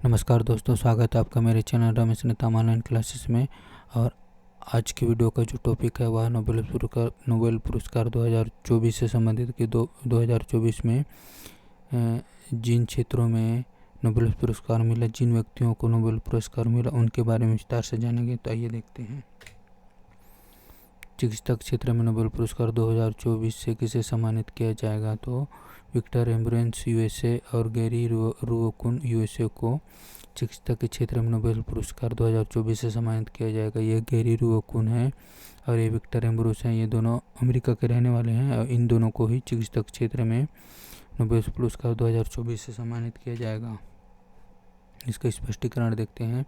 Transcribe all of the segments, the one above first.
नमस्कार दोस्तों, स्वागत है आपका मेरे channel Ramesh Netam online classes में। और आज की वीडियो का जो टॉपिक है वह नोबेल पुरस्कार 2024 से संबंधित कि 2024 में जिन क्षेत्रों में नोबेल पुरस्कार मिला, जिन व्यक्तियों को नोबेल पुरस्कार मिला, उनके बारे में विस्तार से जानेंगे। तो आइए देखते हैं। चिकित्सा क्षेत्र में नोबेल पुरस्कार 2024 से किसे सम्मानित किया जाएगा? तो विक्टर एम्ब्रेंस यूएसए और गैरी रुओकुन यूएसए को चिकित्सा के क्षेत्र में नोबेल पुरस्कार 2024 से सम्मानित किया जाएगा। ये गैरी रुओकुन है और ये विक्टर एम्ब्रोस हैं। ये दोनों अमेरिका के रहने वाले हैं और इन दोनों को ही चिकित्सा क्षेत्र में नोबेल पुरस्कार 2024 से सम्मानित किया जाएगा। इसका स्पष्टीकरण देखते हैं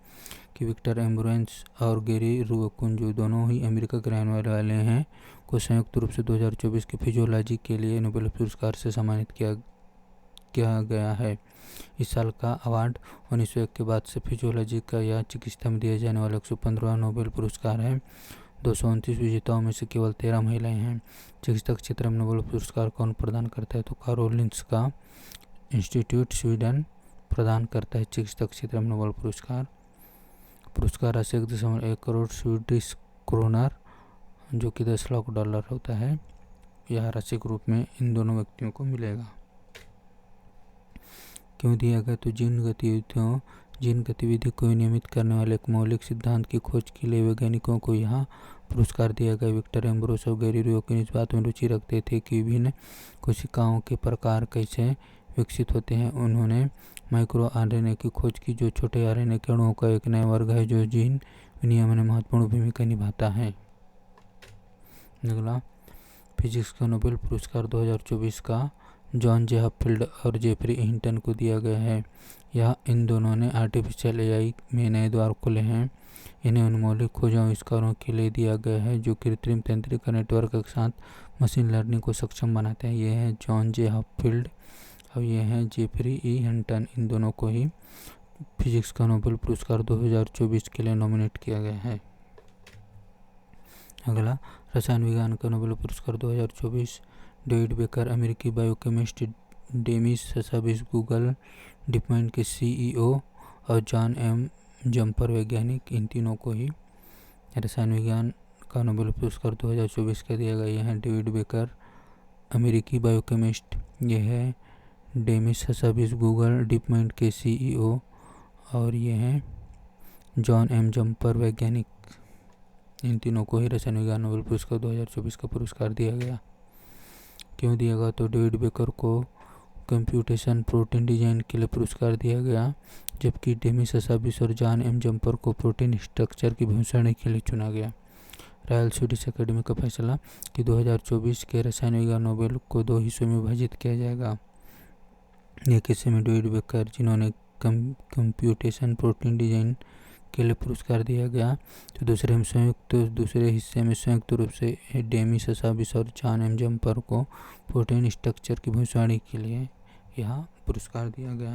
कि विक्टर एम्ब्रेंस और गैरी रुओकुन, जो दोनों ही अमेरिका के रहने वाले हैं, को संयुक्त रूप से 2024 के फिजियोलॉजी के लिए नोबेल पुरस्कार से सम्मानित किया गया है। इस साल का अवार्ड 1901 के बाद से फिजियोलॉजी का या चिकित्सा में दिए जाने वाला 115वां नोबेल पुरस्कार है। 229 विजेताओं में से केवल 13 महिलाएं हैं। चिकित्सा क्षेत्र में नोबेल पुरस्कार कौन प्रदान करता है? तो कारोलिंस्का इंस्टीट्यूट स्वीडन प्रदान करता है चिकित्सा क्षेत्र में नोबेल पुरस्कार। पुरस्कार राशि 1.1 करोड़ स्वीडिश क्रोनर, जो कि $10 लाख होता है, यह राशि के रूप में इन दोनों व्यक्तियों को मिलेगा। क्यों दिया गया? तो जिन गतिविधि को नियमित करने वाले एक मौलिक सिद्धांत की खोज के लिए वैज्ञानिकों को यहाँ पुरस्कार दिया गया। विक्टर एम्ब्रोस और गैरी रुओकुन इस बात में रुचि रखते थे कि विभिन्न कोशिकाओं के प्रकार कैसे विकसित होते हैं। उन्होंने माइक्रो आरएनए की खोज की, जो छोटे आरएनए के अणुओं का एक नया वर्ग है जो जीन विनियमन में महत्वपूर्ण भूमिका निभाता है। अगला, फिजिक्स का नोबेल पुरस्कार 2024 का जॉन जे हफील्ड और जेफरी हिंटन को दिया गया है। इन दोनों ने आर्टिफिशियल एआई में नए द्वार खोले हैं। इन्हें उन मौलिक खोजों आविष्कारों के लिए दिया गया है जो कृत्रिम तंत्रिका नेटवर्क के साथ मशीन लर्निंग को सक्षम बनाते हैं। ये हैं जॉन जे हफील्ड और ये हैं जेफरी हिंटन। इन दोनों को ही फिजिक्स का नोबेल पुरस्कार 2024 के लिए नॉमिनेट किया गया है। अगला, रसायन विज्ञान का नोबेल पुरस्कार 2024 डेविड बेकर, अमेरिकी बायोकेमिस्ट, डेमिस ससाबिस, गूगल डीपमाइंड के सीईओ, और जॉन एम जम्पर वैज्ञानिक, इन तीनों को ही रसायन विज्ञान का नोबेल पुरस्कार 2024 का दिया गया। यह है डेविड बेकर, अमेरिकी बायोकेमिस्ट, यह है डेमिस ससाबिस, गूगल डीपमाइंड के सीईओ, और ये हैं जॉन एम जम्पर वैज्ञानिक। इन तीनों को ही रसायन विज्ञान नोबेल पुरस्कार 2024 का पुरस्कार दिया गया। क्यों दिया गया? तो डेविड बेकर को कंप्यूटेशन प्रोटीन डिजाइन के लिए पुरस्कार दिया गया, जबकि डेमिस ससाबिस और जॉन एम जम्पर को प्रोटीन स्ट्रक्चर की भविष्यवाणी के लिए चुना गया। रॉयल स्वीडिश अकेडमी का फैसला कि 2024 के रसायन विज्ञान नोबेल को 2 हिस्सों में विभाजित किया जाएगा। एक हिस्से में डेविड बेकर, जिन्होंने कंप्यूटेशन प्रोटीन डिजाइन के लिए पुरस्कार दिया गया, तो दूसरे हिस्से में संयुक्त रूप से डेमिस ससाबिस और जॉन एम जम्पर को प्रोटीन स्ट्रक्चर की भविष्यवाणी के लिए यह पुरस्कार दिया गया।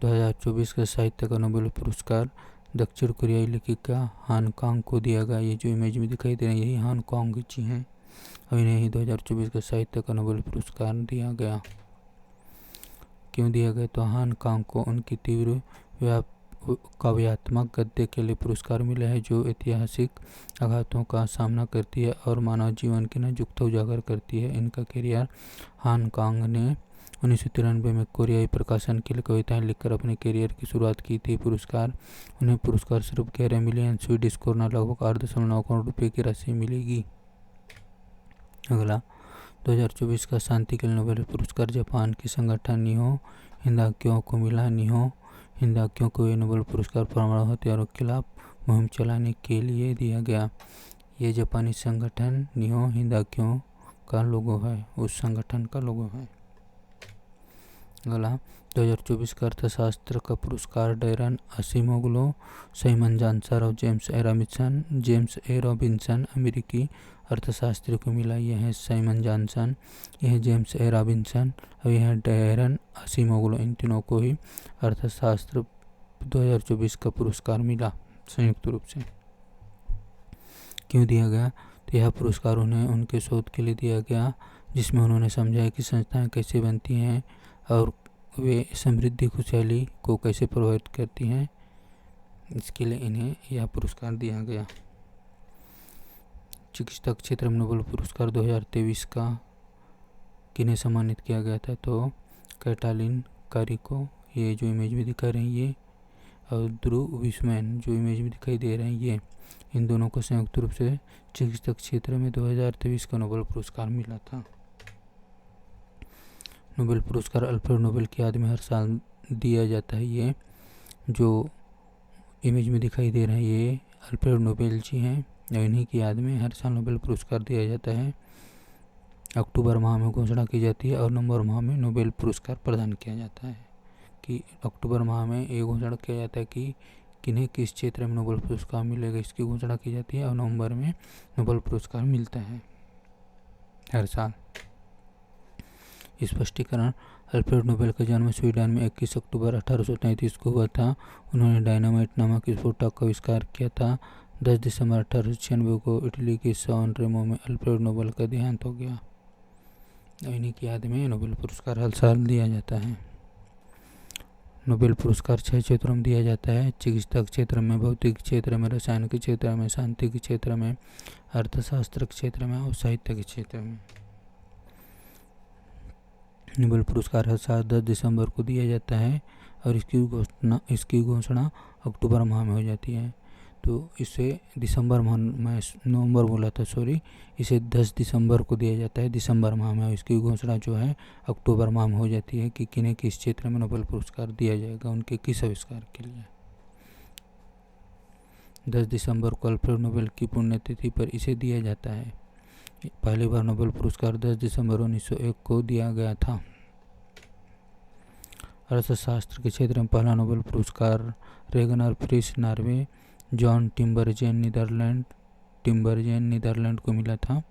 2024 का साहित्य का नोबेल पुरस्कार दक्षिण कोरियाई लेखिका हान कांग को दिया गया। ये जो इमेज में दिखाई दे रहे हैं, यही हान कांग जी हैं और इन्हें ही 2024 का साहित्य का नोबेल पुरस्कार दिया गया। क्यों दिया गया? तो हान कांग को उनकी तीव्र काव्यात्मक गद्य के लिए पुरस्कार मिला है, जो ऐतिहासिक आघातों का सामना करती है और मानव जीवन की नाजुकता उजागर करती है। इनका करियर हान कांग ने 1993 में कोरियाई प्रकाशन के लिए कविताएं लिखकर अपने करियर की शुरुआत की थी। उन्हें पुरस्कार स्वरूप 11 मिलियन स्वीडिश क्रोनर, लगभग 8.9 करोड़ रुपये की राशि मिलेगी। अगला, 2024 का शांति के लिए नोबेल पुरस्कार जापान की संगठन निहो हिंदाक्यो को मिला। निहो हिंदाक्यो को ये नोबेल पुरस्कार परमाणु हथियारों के खिलाफ मुहिम चलाने के लिए दिया गया। ये जापानी संगठन निहो हिंदाक्यो का लोगो है, उस संगठन का लोगो है। अगला, 2024 का अर्थशास्त्र का पुरस्कार डैरन असीमोग्लो, साइमन जानसर और जेम्स ए रॉबिन्सन अमेरिकी अर्थशास्त्री को मिला। यह है साइमन जानसन, यह जेम्स ए रॉबिन्सन और यह डैरन असीमोग्लो। इन तीनों को ही अर्थशास्त्र 2024 का पुरस्कार मिला संयुक्त रूप से। क्यों दिया गया? तो यह पुरस्कार उन्हें उनके शोध के लिए दिया गया, जिसमें उन्होंने समझा कि संस्थाएं कैसे बनती हैं और वे समृद्धि खुशहाली को कैसे प्रभावित करती हैं, इसके लिए इन्हें यह पुरस्कार दिया गया। चिकित्सा क्षेत्र में नोबेल पुरस्कार 2023 का किन्हें सम्मानित किया गया था, तो कैटालिन कारिको, ये जो इमेज में दिखा रही है, ये और ध्रुव विस्मैन जो इमेज में दिखाई दे रहे हैं, ये इन दोनों को संयुक्त रूप से चिकित्सा क्षेत्र में 2023 का नोबेल पुरस्कार मिला था। नोबेल पुरस्कार अल्फ्रेड नोबेल की याद में हर साल दिया जाता है। ये जो इमेज में दिखाई दे रहे हैं, ये अल्फ्रेड नोबेल जी हैं और इन्हीं की याद में हर साल नोबेल पुरस्कार दिया जाता है। अक्टूबर माह में घोषणा की जाती है और नवंबर माह में नोबेल पुरस्कार प्रदान किया जाता है। कि अक्टूबर माह में ये घोषणा किया जाता है कि किन्हें किस क्षेत्र में नोबेल पुरस्कार मिलेगा, इसकी घोषणा की जाती है और नवंबर में नोबेल पुरस्कार मिलता है हर साल। स्पष्टीकरण, अल्फ्रेड नोबेल का जन्म स्वीडन में 21 अक्टूबर 1833 को हुआ था। उन्होंने डायनामाइट नामक स्फोटक का आविष्कार किया था। 10 दिसंबर 1896 को इटली के सैन रेमो में अल्फ्रेड नोबेल का देहांत हो गया। इन्हीं की याद में नोबेल पुरस्कार हर साल दिया जाता है। नोबेल पुरस्कार 6 क्षेत्रों में दिया जाता है। चिकित्सा क्षेत्र में, भौतिक क्षेत्र में, रसायन के क्षेत्र में, शांति के क्षेत्र में, अर्थशास्त्र के क्षेत्र में और साहित्य के क्षेत्र में। नोबेल पुरस्कार हर साल 10 दिसंबर को दिया जाता है और इसकी घोषणा अक्टूबर माह में हो जाती है। तो इसे दिसंबर माह में, नवंबर बोला था सॉरी, इसे 10 दिसंबर को दिया जाता है दिसंबर माह में। इसकी घोषणा जो है अक्टूबर माह में हो जाती है कि किन्हें किस क्षेत्र में नोबेल पुरस्कार दिया जाएगा, उनके किस आविष्कार के लिए। 10 दिसंबर को अल्फ्रेड नोबेल की पुण्यतिथि पर इसे दिया जाता है। पहली बार नोबेल पुरस्कार 10 दिसंबर 1901 को दिया गया था। अर्थशास्त्र के क्षेत्र में पहला नोबेल पुरस्कार Ragnar Frisch Norway, John Tinbergen Netherland को मिला था।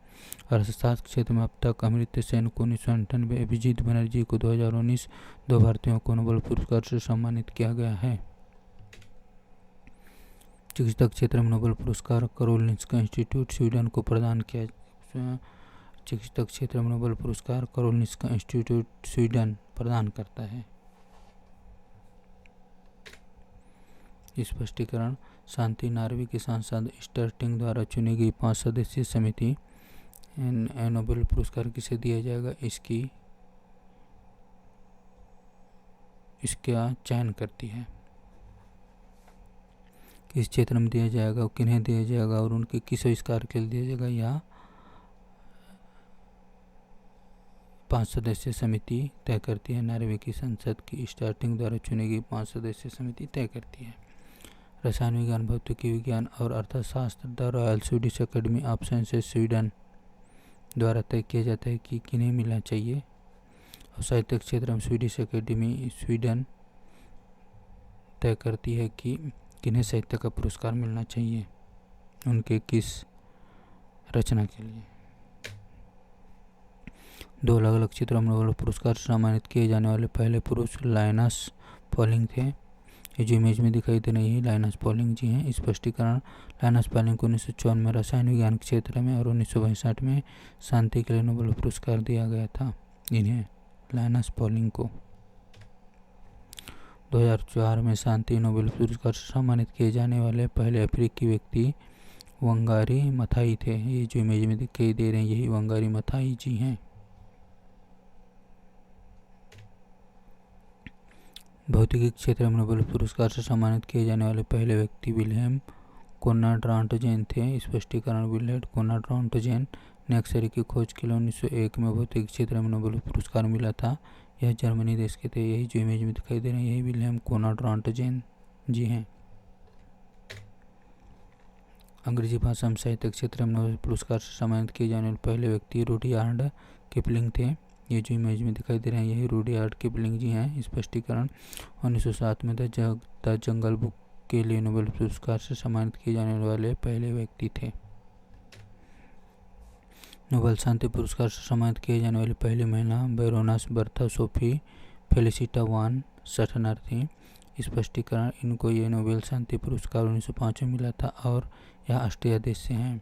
अर्थशास्त्र क्षेत्र में अब तक अमर्त्य सेन को 1998, अभिजीत बनर्जी को 2019, 2 भारतीयों को नोबेल पुरस्कार से सम्मानित किया गया है। चिकित्सा क्षेत्र में नोबेल पुरस्कार कारोलिंस्का इंस्टीट्यूट स्वीडन को प्रदान किया। चिकित्सा क्षेत्र में नोबेल पुरस्कार कारोलिंस्का इंस्टीट्यूट स्वीडन प्रदान करता है। स्पष्टीकरण, शांति नार्वे के सांसद स्टर्टिंग द्वारा चुनी गई 5 सदस्यीय समिति नोबेल पुरस्कार किसे दिया जाएगा, इसका चयन करती है। किस क्षेत्र में दिया जाएगा, किन्हें दिया जाएगा और उनके किस आविष्कार के लिए दिया जाएगा, या 5 सदस्यीय समिति तय करती है। नार्वे की संसद की स्टार्टिंग द्वारा चुनी गई 5 सदस्यीय समिति तय करती है। रसायन विज्ञान, भौतिकी विज्ञान और अर्थशास्त्र the royal Swedish academy of sciences Sweden द्वारा तय किया जाता है कि किन्हें मिलना चाहिए। और साहित्य क्षेत्र में स्वीडिश एकेडमी स्वीडन तय करती है कि किन्हें साहित्य का पुरस्कार मिलना चाहिए, उनके किस रचना के लिए। 2 अलग अलग क्षेत्रों में नोबेल पुरस्कार से सम्मानित किए जाने वाले पहले पुरुष लाइनस पॉलिंग थे। ये जो इमेज में दिखाई दे रही है लाइनस पॉलिंग जी हैं। स्पष्टीकरण, लाइनस पॉलिंग को 1954 में रसायन विज्ञान के क्षेत्र में और 1962 में शांति के लिए नोबेल पुरस्कार दिया गया था इन्हें, लाइनस पॉलिंग को। 2004 में शांति नोबेल पुरस्कार से सम्मानित किए जाने वाले पहले अफ्रीकी व्यक्ति वंगारी मथाई थे। ये जो इमेज में दिखाई दे रहे हैं यही वंगारी मथाई जी हैं। भौतिकी क्षेत्र में नोबेल पुरस्कार से सम्मानित किए जाने वाले पहले व्यक्ति विल्हेम कोनराड रॉन्टजेन थे। स्पष्टीकरण, विल्हेम कोनराड रॉन्टजेन ने एक्स-रे की खोज के लिए 1901 में भौतिक क्षेत्र में नोबेल पुरस्कार मिला था। यह जर्मनी देश के थे। यही जो इमेज में दिखाई दे रहे हैं यही विल्हेम कोनराड रॉन्टजेन जी हैं। अंग्रेजी भाषा में साहित्य क्षेत्र में नोबेल पुरस्कार से सम्मानित किए जाने वाले पहले व्यक्ति रुडयार्ड किपलिंग थे। ये जो इमेज में दिखाई दे रहे हैं यही रुडयार्ड किपलिंग जी हैं। स्पष्टीकरण, 1907 में द जंगल बुक के लिए नोबेल पुरस्कार से सम्मानित किए जाने वाले पहले व्यक्ति थे। नोबेल शांति पुरस्कार से सम्मानित किए जाने वाली पहली महिला बैरोनेस बर्था सोफी फेलिसिटा वान सटनर थी। स्पष्टीकरण, इनको ये नोबेल शांति पुरस्कार 1905 में मिला था और यह ऑस्ट्रिया देश से हैं।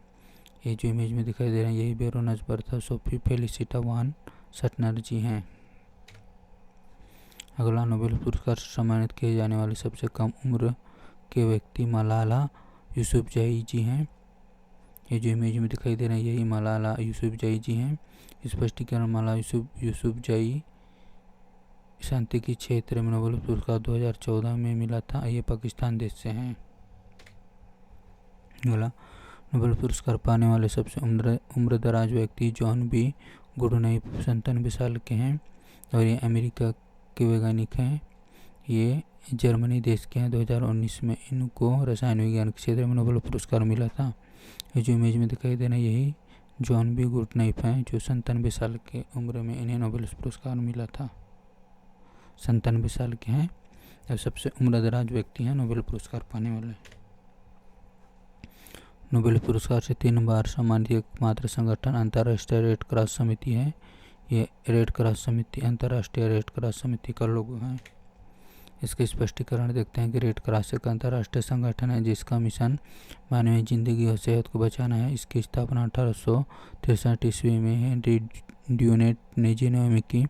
ये जो इमेज में दिखाई दे रहे हैं यही बैरोनेस बर्था सोफी फेलिसिटा वान सटनर जी हैं। अगला, नोबेल पुरस्कार से सम्मानित किए जाने वाले सबसे कम उम्र के व्यक्ति मलाला यूसुफजई जी हैं। ये जो इमेज में दिखाई दे रहे हैं यही मलाला यूसुफजई जी हैं। स्पष्टीकरण, मलाला यूसुफजई शांति के क्षेत्र में नोबेल पुरस्कार 2014 में मिला था। ये पाकिस्तान देश से हैं। अगला, नोबेल पुरस्कार पाने वाले सबसे उम्रदराज व्यक्ति जॉन बी गुडनाइफ 97 साल के हैं और ये अमेरिका के वैज्ञानिक हैं। ये जर्मनी देश के हैं। 2019 में इनको रसायन विज्ञान के क्षेत्र में नोबेल पुरस्कार मिला था। ये जो इमेज में दिखाई दे रहा है यही जॉन बी गुडनाइफ हैं, जो 97 साल के उम्र में इन्हें नोबेल पुरस्कार मिला था। 97 साल के हैं और सबसे उम्रदराज व्यक्ति हैं नोबेल पुरस्कार पाने वाले। नोबेल पुरस्कार से 3 बार सम्मानित एकमात्र संगठन अंतर्राष्ट्रीय रेड क्रॉस समिति है। ये रेड क्रॉस समिति अंतर्राष्ट्रीय रेड क्रॉस समिति का लोगो है। इसके स्पष्टीकरण देखते हैं कि रेड क्रॉस एक अंतर्राष्ट्रीय संगठन है जिसका मिशन मानवीय जिंदगी और सेहत को बचाना है। इसकी स्थापना 1863 ईस्वी में है ड्यूनेट ने जिनेवा में की।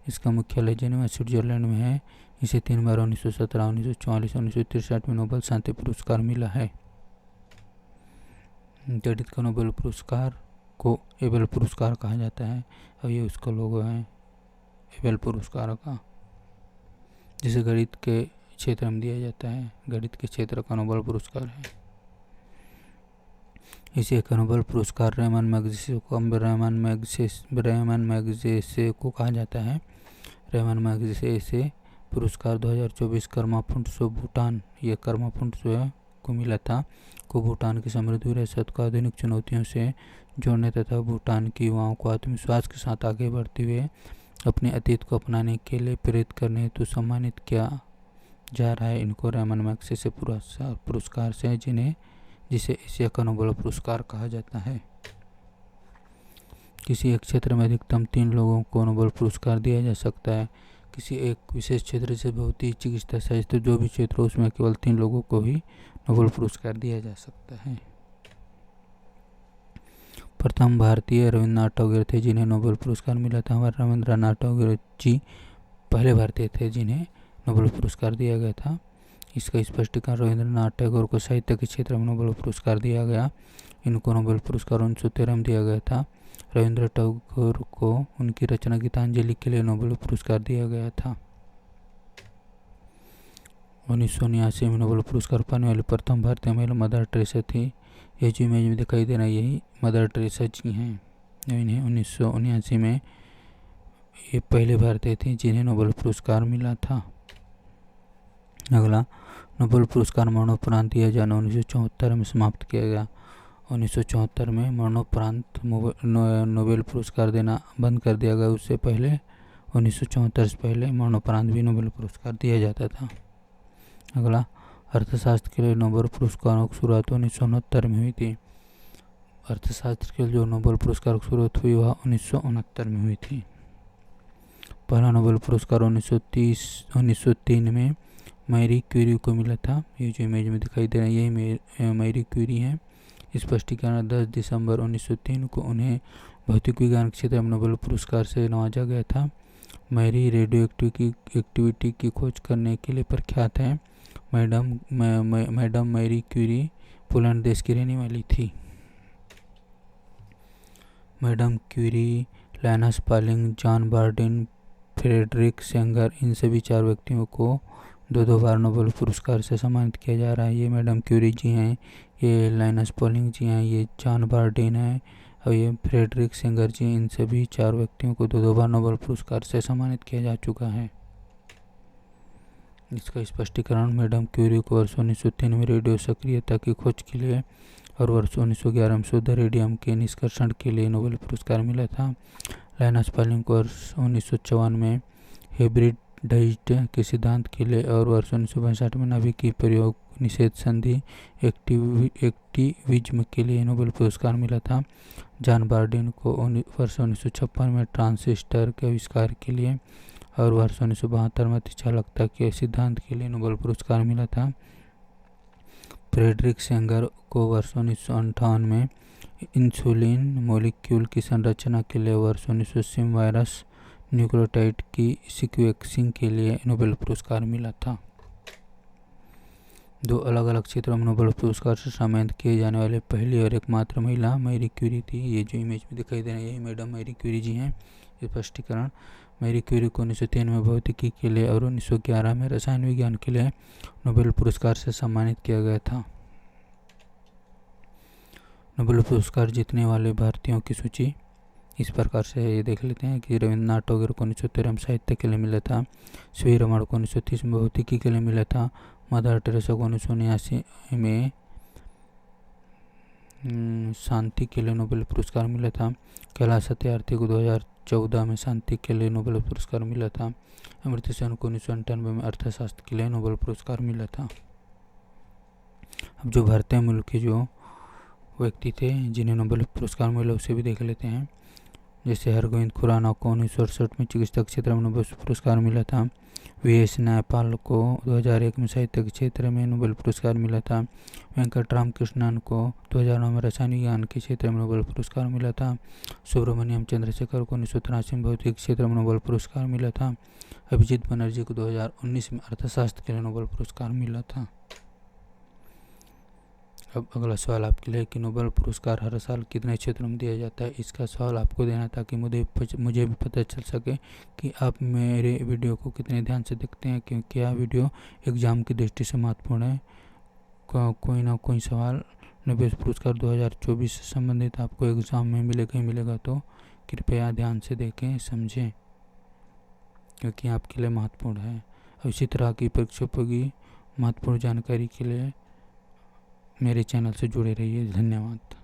इसका मुख्यालय जिनेवा स्विट्जरलैंड में है। इसे 3 बार 1917, 1944, 1963 में नोबेल शांति पुरस्कार मिला है। गणित का नोबेल पुरस्कार को एबेल पुरस्कार कहा जाता है और ये उसका लोगो है एबेल पुरस्कार का, जिसे गणित के क्षेत्र में दिया जाता है। गणित के क्षेत्र का नोबेल पुरस्कार है। इसे का नोबेल पुरस्कार रेमन मैगसेसे को कहा जाता है। रेमन मैगसेसे पुरस्कार 2024 कर्मा फुंटसो भूटान, ये कर्मा फुंटसो को मिला था, को भूटान की समृद्ध विरासत को आधुनिक चुनौतियों से जोड़ने तथा भूटान के युवाओं को आत्मविश्वास के साथ आगे बढ़ते हुए अपने अतीत को अपनाने के लिए प्रेरित करने हेतु सम्मानित किया जा रहा है। इनको रेमन मैगसेसे पुरस्कार से जिसे एशिया का नोबेल पुरस्कार कहा जाता है। किसी एक क्षेत्र में अधिकतम 3 लोगों को नोबेल पुरस्कार दिया जा सकता है। किसी एक विशेष क्षेत्र से भौतिक, चिकित्सा, शास्त्र जो भी क्षेत्र हो उसमें केवल 3 लोगों को ही नोबेल पुरस्कार दिया जा सकता है। प्रथम भारतीय रविन्द्रनाथ टैगोर थे जिन्हें नोबेल पुरस्कार मिला था। हमारे रविन्द्रनाथ टैगोर जी पहले भारतीय थे जिन्हें नोबेल पुरस्कार दिया गया था। इसका स्पष्टीकरण, रविन्द्रनाथ टैगोर को साहित्य के क्षेत्र में नोबेल पुरस्कार दिया गया। इनको नोबेल पुरस्कार 1913 में दिया गया था। रविन्द्र टैगोर को उनकी रचना गीतांजलि के लिए नोबेल पुरस्कार दिया गया था। 1979 में नोबेल पुरस्कार पाने वाली प्रथम भारतीय महिला मदर टेरेसा थी। ये जो इमेज में दिखाई दे रहा है यही मदर टेरेसा जी हैं। इन्हें 1979 में ये पहले भारतीय थी जिन्हें नोबेल पुरस्कार मिला था। अगला, नोबेल पुरस्कार मरणोपरांत दिया जाना 1974 में समाप्त किया गया। 1974 में मरणोपरांत नोबेल पुरस्कार देना बंद कर दिया गया। उससे पहले 1974 से पहले मरणोपरांत भी नोबेल पुरस्कार दिया जाता था। अगला, अर्थशास्त्र के लिए नोबेल पुरस्कारों की शुरुआत 1969 में हुई थी। अर्थशास्त्र के लिए जो नोबेल पुरस्कार की शुरुआत हुई वह 1969 में हुई थी। पहला नोबेल पुरस्कार 1903 में मैरी क्यूरी को मिला था। ये जो इमेज में दिखाई दे रहा है यही मैरी क्यूरी हैं। स्पष्टीकरण, 10 दिसंबर 1903 को उन्हें भौतिक विज्ञान क्षेत्र में नोबेल पुरस्कार से नवाजा गया था। मैरी रेडियो एक्टिविटी की खोज करने के लिए प्रख्यात है। मैडम मैरी क्यूरी पोलैंड देश की रहने वाली थी। Madam Curie, Linus Pauling, John Bardeen, Frederick Sanger, इन सभी 4 व्यक्तियों को 2 बार नोबेल पुरस्कार से सम्मानित किया जा रहा है। ये मैडम क्यूरी जी हैं, ये लाइनस पालिंग जी हैं, ये जॉन बार्डिन है और ये फ्रेडरिक सेंगर जी। इन सभी 4 व्यक्तियों को 2 बार नोबेल पुरस्कार से सम्मानित किया जा चुका है। इसका स्पष्टीकरण, मैडम क्यूरी को वर्ष 1903 में रेडियो सक्रियता की खोज के लिए और वर्ष 1911 में शुद्ध रेडियम के निष्कर्षण के लिए नोबेल पुरस्कार मिला था। लाइनस पालिंग को वर्ष 1954 में हाइब्रिडाइज्ड के सिद्धांत के लिए और वर्ष 1962 में नाभिकीय प्रयोग निषेध संधि एक्टिविज्म के लिए नोबेल पुरस्कार मिला था। जॉन बार्डिन को वर्ष 1956 में ट्रांजिस्टर के आविष्कार के लिए और वर्ष 1972 में अतिचालकता के सिद्धांत के लिए नोबेल पुरस्कार मिला था। फ्रेडरिक सेंगर को वर्ष 1958 में इंसुलिन मॉलिक्यूल की संरचना के लिए, वर्ष 1980 में वायरस न्यूक्लियोटाइड की सीक्वेंसिंग के लिए नोबेल पुरस्कार मिला था। 2 अलग अलग क्षेत्रों में नोबेल पुरस्कार से सम्मानित किए जाने वाले पहली और एकमात्र महिला मैरी क्यूरी थी। ये जो इमेज में दिखाई दे रही है, यही मैडम मैरी क्यूरी जी हैं। स्पष्टीकरण: मैरी क्यूरी को 1903 में भौतिकी के लिए और 1911 में रसायन विज्ञान के लिए नोबेल पुरस्कार से सम्मानित किया गया था। नोबेल पुरस्कार जीतने वाले भारतीयों की सूची इस प्रकार से है, ये देख लेते हैं कि रविन्द्रनाथ टैगोर को 1913 में साहित्य के लिए मिला था। सी रमण को 1930 में भौतिकी के लिए मिला था। मदर टेरेसा को 1979 में शांति के लिए नोबेल पुरस्कार मिला था। कैलाश सत्यार्थी को 2014 में शांति के लिए नोबेल पुरस्कार मिला था। अमर्त्य सेन को 1998 में अर्थशास्त्र के लिए नोबेल पुरस्कार मिला था। अब जो भारतीय मूल के जो व्यक्ति थे जिन्हें नोबेल पुरस्कार मिला उसे भी देख लेते हैं। जैसे हरगोविंद खुराना को 1968 में चिकित्सा क्षेत्र में नोबेल पुरस्कार मिला था। वी.एस. न्यायपाल को 2001 में साहित्य के क्षेत्र में नोबेल पुरस्कार मिला था। वेंकट रामकृष्णन को 2009 में रसायन विज्ञान के क्षेत्र में नोबेल पुरस्कार मिला था। सुब्रमण्यम चंद्रशेखर को 1983 में भौतिक क्षेत्र में नोबेल पुरस्कार मिला था। अभिजीत बनर्जी को 2019 में अर्थशास्त्र के लिए नोबेल पुरस्कार मिला था। अब अगला सवाल आपके लिए कि नोबेल पुरस्कार हर साल कितने क्षेत्रों में दिया जाता है। इसका सवाल आपको देना ताकि मुझे भी पता चल सके कि आप मेरे वीडियो को कितने ध्यान से देखते हैं, क्योंकि यह वीडियो एग्ज़ाम की दृष्टि से महत्वपूर्ण है। कोई ना कोई सवाल नोबेल पुरस्कार 2024 से संबंधित आपको एग्ज़ाम में मिलेगा ही मिलेगा, तो कृपया ध्यान से देखें, समझें, क्योंकि आपके लिए महत्वपूर्ण है। और इसी तरह की परीक्षाओं की महत्वपूर्ण जानकारी के लिए मेरे चैनल से जुड़े रहिए। धन्यवाद।